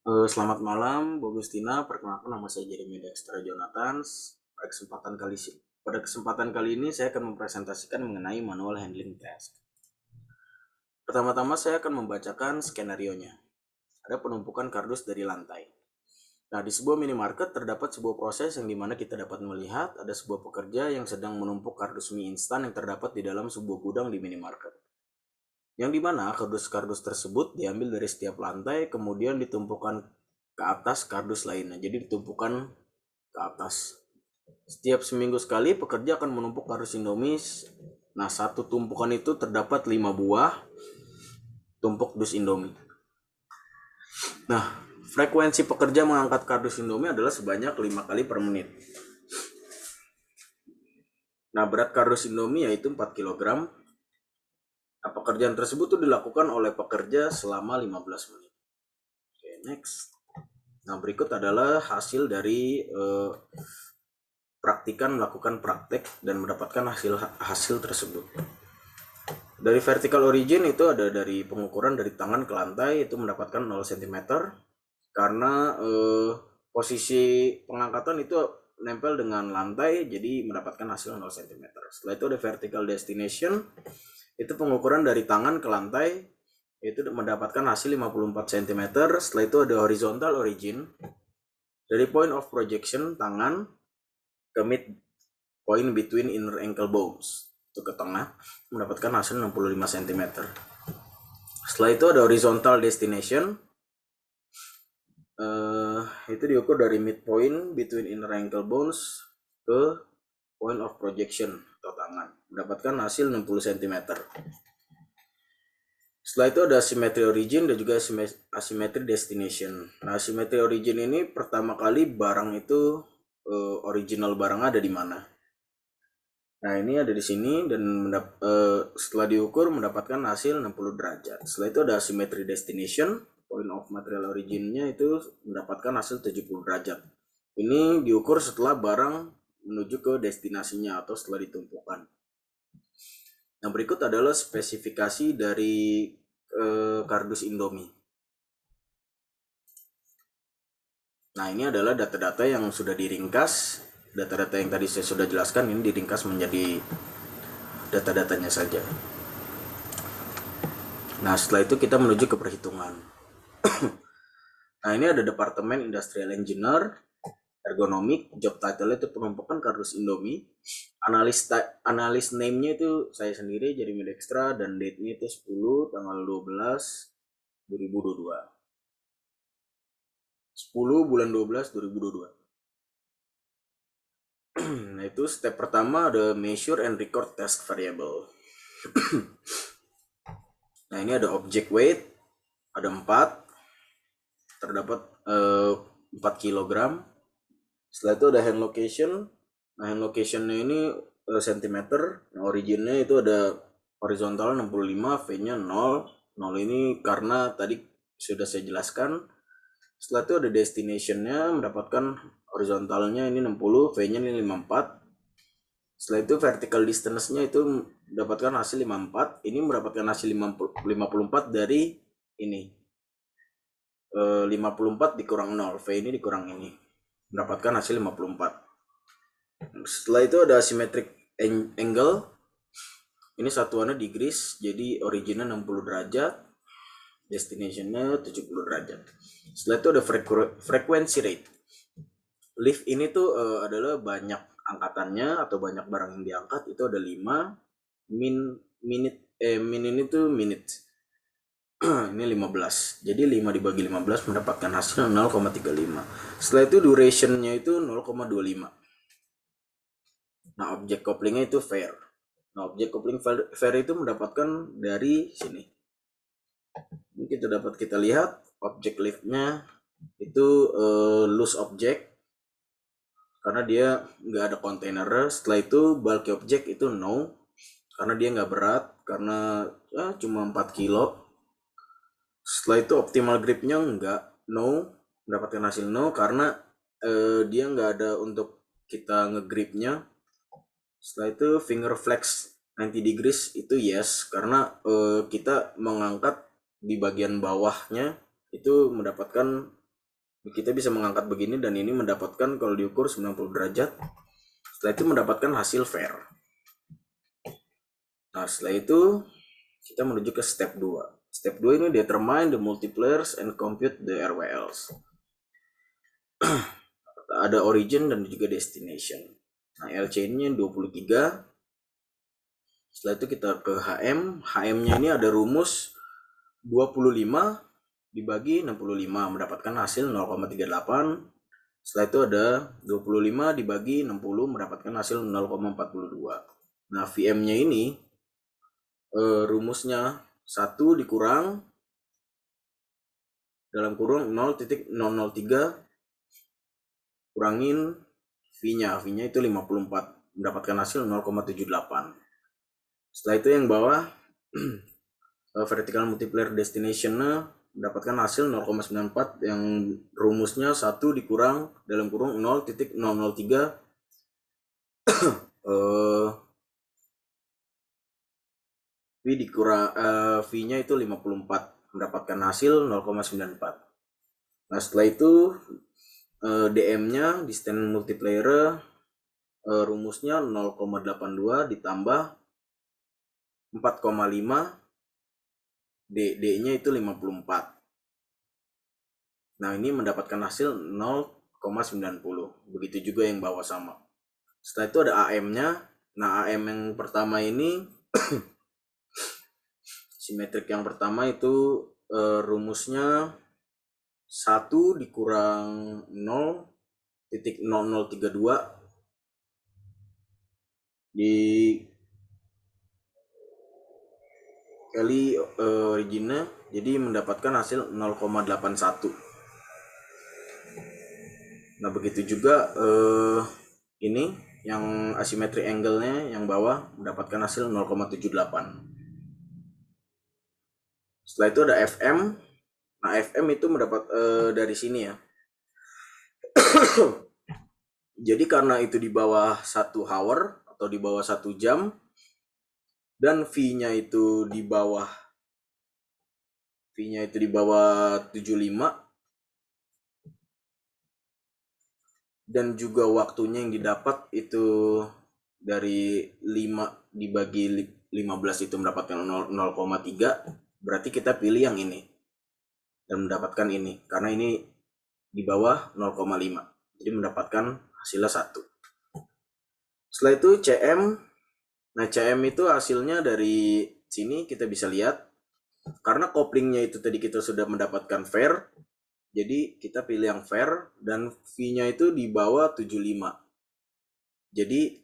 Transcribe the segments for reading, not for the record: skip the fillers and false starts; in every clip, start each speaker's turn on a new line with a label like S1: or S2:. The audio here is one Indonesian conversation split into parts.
S1: Selamat malam, Bu Gustina. Perkenalkan, nama saya Jeremy Dexter Jonathan. Pada kesempatan kali ini saya akan mempresentasikan mengenai manual handling task. Pertama-tama saya akan membacakan skenario-nya. Ada penumpukan kardus dari lantai. Nah, di sebuah minimarket terdapat sebuah proses yang dimana kita dapat melihat ada sebuah pekerja yang sedang menumpuk kardus mie instan yang terdapat di dalam sebuah gudang di minimarket. Yang dimana kardus-kardus tersebut diambil dari setiap lantai, kemudian ditumpukan ke atas kardus lainnya. Jadi ditumpukan ke atas. Setiap seminggu sekali pekerja akan menumpuk kardus Indomie. Nah, satu tumpukan itu terdapat 5 buah tumpuk dus Indomie. Nah, frekuensi pekerja mengangkat kardus Indomie adalah sebanyak 5 kali per menit. Nah, berat kardus Indomie yaitu 4 kg. Nah, pekerjaan tersebut tuh dilakukan oleh pekerja selama 15 menit. Oke, next. Nah, berikut adalah hasil dari praktikan melakukan praktek dan mendapatkan hasil tersebut. Dari vertical origin itu ada dari pengukuran dari tangan ke lantai itu mendapatkan 0 cm karena posisi pengangkatan itu nempel dengan lantai, jadi mendapatkan hasil 0 cm. Setelah itu ada vertical destination, itu pengukuran dari tangan ke lantai itu mendapatkan hasil 54 cm. Setelah itu ada horizontal origin, dari point of projection tangan ke mid point between inner ankle bones itu ke tengah mendapatkan hasil 65 cm. Setelah itu ada horizontal destination, itu diukur dari midpoint between inner ankle bones ke point of projection atau tangan mendapatkan hasil 60 cm. Setelah itu ada symmetry origin dan juga asymmetry destination. Nah, symmetry origin ini pertama kali barang itu original barang ada di mana. Nah, ini ada di sini dan setelah diukur mendapatkan hasil 60 derajat. Setelah itu ada asymmetry destination, point of material originnya itu mendapatkan hasil 70 derajat. Ini diukur setelah barang menuju ke destinasinya atau setelah ditumpukan. Nah, berikut adalah spesifikasi dari kardus Indomie. Nah, ini adalah data-data yang sudah diringkas. Data-data yang tadi saya sudah jelaskan ini diringkas menjadi data-datanya saja. Nah, setelah itu kita menuju ke perhitungan. Nah, ini ada Departemen Industrial Engineer, ergonomik, job title itu penumpukan kardus Indomie. Analis name-nya itu saya sendiri jadi Dextra dan date-nya itu 10 tanggal 12 2022. 10 bulan 12 2022. Nah, itu step pertama ada measure and record task variable. Nah, ini ada object weight, ada 4, terdapat 4 kg. Setelah itu ada hand location. Nah, hand locationnya ini cm. Nah, originnya itu ada horizontal 65, V-nya 0. 0 ini karena tadi sudah saya jelaskan. Setelah itu ada destinationnya, mendapatkan horizontalnya ini 60, V-nya ini 54. Setelah itu vertical distance-nya itu mendapatkan hasil 54. Ini mendapatkan hasil 54 dari ini. 54 dikurang 0, V ini dikurang ini. Mendapatkan hasil 54. Setelah itu ada symmetric angle. Ini satuannya degrees, jadi originnya 60 derajat, destinationnya 70 derajat. Setelah itu ada frequency rate. Lift ini tuh adalah banyak angkatannya atau banyak barang yang diangkat, itu ada 5. Min ini tuh minute. Ini 15. Jadi 5 dibagi 15 mendapatkan hasil 0,35. Setelah itu durationnya itu 0,25. Nah, objek couplingnya itu fair. Nah, objek coupling fair itu mendapatkan dari sini. Ini kita lihat objek liftnya itu loose object karena dia nggak ada kontainer. Setelah itu bulky object itu no karena dia nggak berat karena cuma 4 kilo. Setelah itu optimal gripnya nggak, no, mendapatkan hasil no karena dia nggak ada untuk kita ngegripnya. Setelah itu finger flex 90 degrees itu yes karena kita mengangkat di bagian bawahnya itu mendapatkan Kita bisa mengangkat begini dan ini mendapatkan kalau diukur 90 derajat. Setelah itu mendapatkan hasil fair. Nah, setelah itu kita menuju ke step 2. Step 2 ini determine the multipliers and compute the RWLs. Ada origin dan juga destination. Nah, LC-nya 23. Setelah itu kita ke HM. HM-nya ini ada rumus 25 dibagi 65 mendapatkan hasil 0,38. Setelah itu ada 25 dibagi 60 mendapatkan hasil 0,42. Nah, VM-nya ini rumusnya 1 dikurang dalam kurung 0.003 kurangin V-nya itu 54 mendapatkan hasil 0,78. Setelah itu yang bawah vertical multiplier destination-nya mendapatkan hasil 0,94 yang rumusnya 1 dikurang dalam kurung 0.003 V dikurang V-nya itu 54 mendapatkan hasil 0,94. Nah, setelah itu DM-nya distance multiplier rumusnya 0,82 ditambah 4,5 D-nya itu 54. Nah, ini mendapatkan hasil 0,90. Begitu juga yang bawah sama. Setelah itu ada AM-nya. Nah, AM yang pertama ini simetrik yang pertama itu rumusnya 1 dikurang 0.0032 dikali originnya, jadi mendapatkan hasil 0,81. Nah, begitu juga ini yang asymmetry angle-nya yang bawah mendapatkan hasil 0,78. Setelah itu ada FM. Nah, FM itu mendapat dari sini ya. Jadi karena itu di bawah 1 hour atau di bawah 1 jam dan V-nya itu di bawah 75 dan juga waktunya yang didapat itu dari 5 dibagi 15 itu mendapatkan 0,3, berarti kita pilih yang ini dan mendapatkan ini karena ini di bawah 0,5, jadi mendapatkan hasilnya 1. Setelah itu CM. Nah, CM itu hasilnya dari sini kita bisa lihat karena koplingnya itu tadi kita sudah mendapatkan fair, jadi kita pilih yang fair dan V-nya itu di bawah 75. Jadi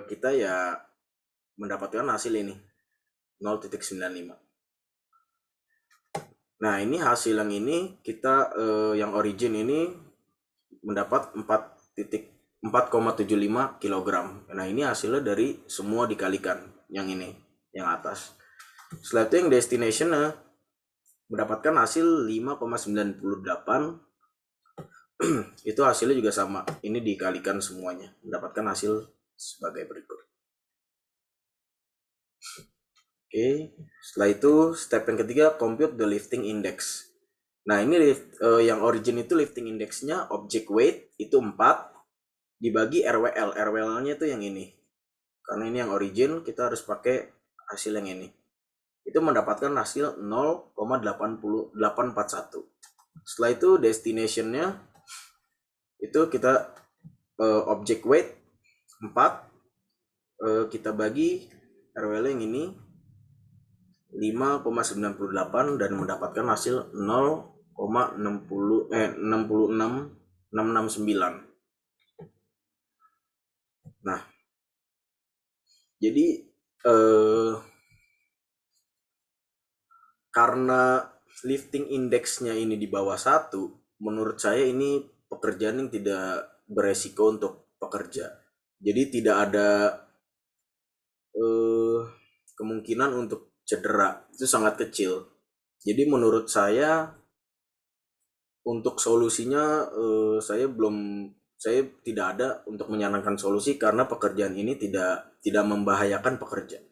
S1: kita ya mendapatkan hasil ini 0.95. Nah, ini hasil yang ini kita yang origin ini mendapat 4,75 kg. Nah, ini hasilnya dari semua dikalikan yang ini, yang atas. Setelah itu yang destination mendapatkan hasil 5,98. Itu hasilnya juga sama. Ini dikalikan semuanya, mendapatkan hasil sebagai berikut. Oke, setelah itu step yang ketiga, compute the lifting index. Nah, ini yang origin itu lifting indexnya object weight itu 4 dibagi RWL. RWL-nya itu yang ini. Karena ini yang origin, kita harus pakai hasil yang ini. Itu mendapatkan hasil 0,841. Setelah itu destination-nya itu kita object weight 4 kita bagi RWL yang ini 5,98 dan mendapatkan hasil 0,66669. Nah, jadi karena lifting indeksnya ini di bawah 1, menurut saya ini pekerjaan yang tidak beresiko untuk pekerja. Jadi tidak ada kemungkinan untuk cedera, itu sangat kecil. Jadi menurut saya untuk solusinya saya tidak ada untuk menyarankan solusi karena pekerjaan ini tidak membahayakan pekerja.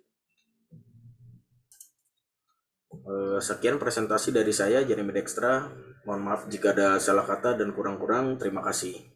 S1: Sekian presentasi dari saya, Jeremy Dextra. Mohon maaf jika ada salah kata dan kurang-kurang. Terima kasih.